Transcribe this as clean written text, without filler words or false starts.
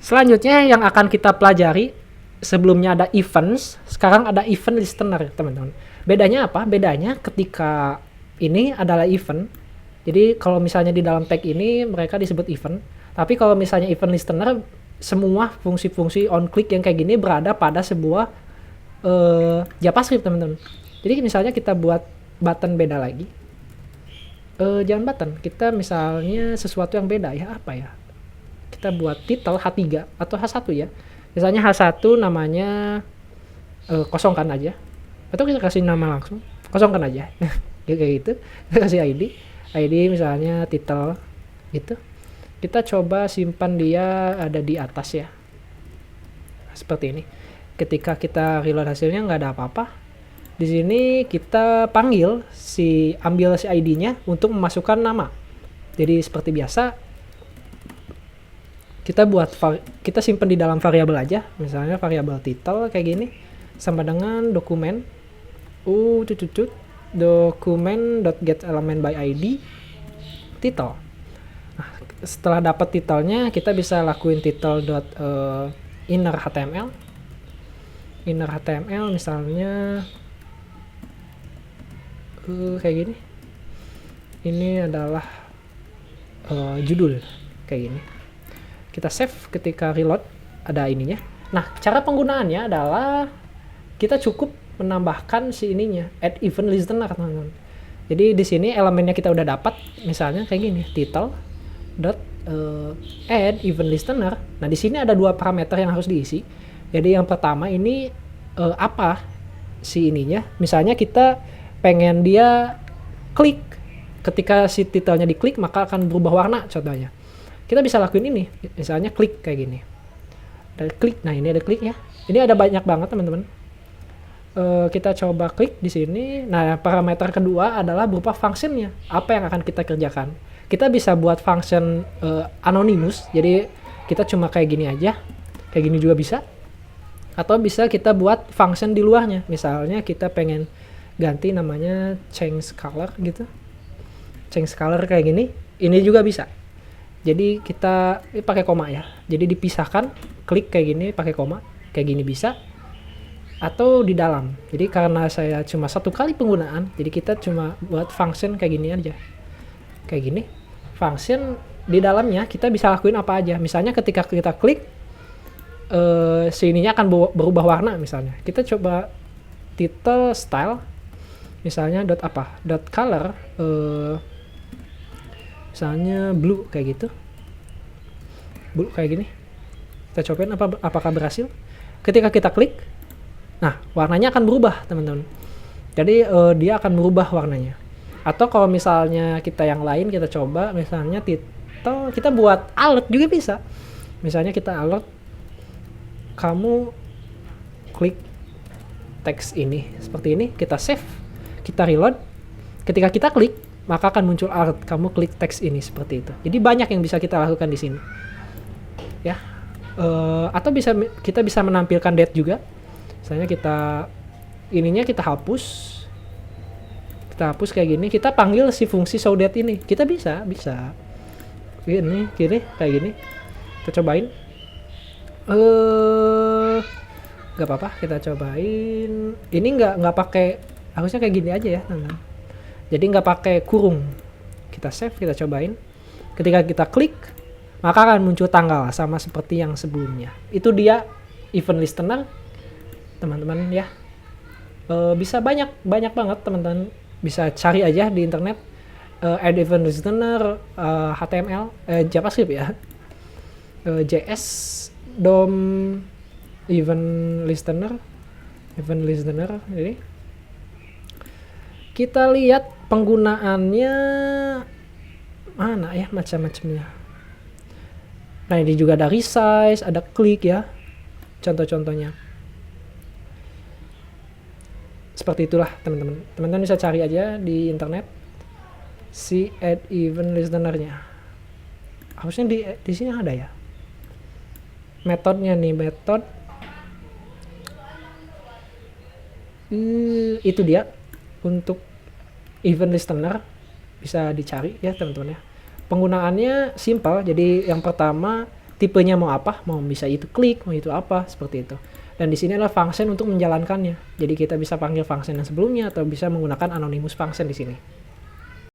Selanjutnya yang akan kita pelajari, sebelumnya ada events, sekarang ada event listener, teman-teman. Bedanya apa? Bedanya ketika ini adalah event. Jadi kalau misalnya di dalam tag ini mereka disebut event, tapi kalau misalnya event listener, semua fungsi-fungsi on click yang kayak gini berada pada sebuah JavaScript, teman-teman. Jadi misalnya kita buat button beda lagi. Jangan button, kita misalnya sesuatu yang beda ya, apa ya? Kita buat title H3 atau H1 ya. Misalnya H1 namanya kosongkan aja. Atau kita kasih nama langsung, kosongkan aja. Kayak gitu. Kita kasih ID misalnya title gitu. Kita coba simpan dia ada di atas ya. Seperti ini. Ketika kita reload hasilnya nggak ada apa-apa. Di sini kita panggil ambil si ID-nya untuk memasukkan nama. Jadi seperti biasa kita simpan di dalam variabel aja, misalnya variabel title kayak gini sama dengan dokumen document.getElementById title. Nah, setelah dapat titelnya kita bisa lakuin title.inner HTML misalnya kayak gini. Ini adalah judul kayak gini. Kita save, ketika reload ada ininya. Nah, cara penggunaannya adalah kita cukup menambahkan si ininya, add event listener, teman-teman. Jadi di sini elemennya kita udah dapat, misalnya kayak gini, title add event listener. Nah, di sini ada dua parameter yang harus diisi. Jadi yang pertama ini apa si ininya? Misalnya kita pengen dia klik, ketika si titelnya diklik maka akan berubah warna contohnya. Kita bisa lakuin ini, misalnya klik kayak gini. Ada klik, nah ini ada klik ya. Ini ada banyak banget teman-teman. Kita coba klik di sini. Nah parameter kedua adalah berupa functionnya. Apa yang akan kita kerjakan? Kita bisa buat function anonymous. Jadi kita cuma kayak gini aja. Kayak gini juga bisa. Atau bisa kita buat function di luarnya. Misalnya kita pengen ganti namanya change color gitu. Change color kayak gini. Ini juga bisa. Jadi kita pakai koma ya. Jadi dipisahkan, klik kayak gini pakai koma, kayak gini bisa. Atau di dalam. Jadi karena saya cuma satu kali penggunaan, jadi kita cuma buat function kayak gini aja. Kayak gini. Function di dalamnya kita bisa lakuin apa aja. Misalnya ketika kita klik, sininya akan berubah warna misalnya. Kita coba title style, misalnya .color, misalnya blue kayak gitu, blue kayak gini. Kita cobain apakah berhasil. Ketika kita klik, nah warnanya akan berubah teman-teman. Jadi dia akan berubah warnanya. Atau kalau misalnya kita yang lain, kita coba misalnya title, kita buat alert juga bisa. Misalnya kita alert, kamu klik teks ini seperti ini, kita save, kita reload. Ketika kita klik, maka akan muncul alert, kamu klik teks ini seperti itu. Jadi banyak yang bisa kita lakukan di sini. Ya. Atau kita bisa menampilkan date juga. Misalnya kita hapus. Kita hapus kayak gini, kita panggil si fungsi show date ini. Kita bisa. Gini kayak gini. Kita cobain. Gak apa-apa, kita cobain. Ini nggak pakai, harusnya kayak gini aja ya, teman-teman. Jadi nggak pakai kurung. Kita save, kita cobain. Ketika kita klik, maka akan muncul tanggal sama seperti yang sebelumnya. Itu dia event listener, teman-teman ya. Bisa banyak banget teman-teman. Bisa cari aja di internet. Add event listener, HTML, JavaScript ya. JS, DOM, event listener. Jadi kita lihat penggunaannya mana ya, macam-macamnya. Nah ini juga ada resize, ada klik ya, contoh-contohnya. Seperti itulah teman-teman. Teman-teman bisa cari aja di internet si add event listener-nya. Harusnya di sini ada ya. Metodenya nih, metode itu dia untuk event listener, bisa dicari ya teman-teman ya. Penggunaannya simpel. Jadi yang pertama tipenya mau apa, mau bisa itu klik, mau itu apa, seperti itu. Dan di sini adalah function untuk menjalankannya. Jadi kita bisa panggil function yang sebelumnya atau bisa menggunakan anonymous function di sini.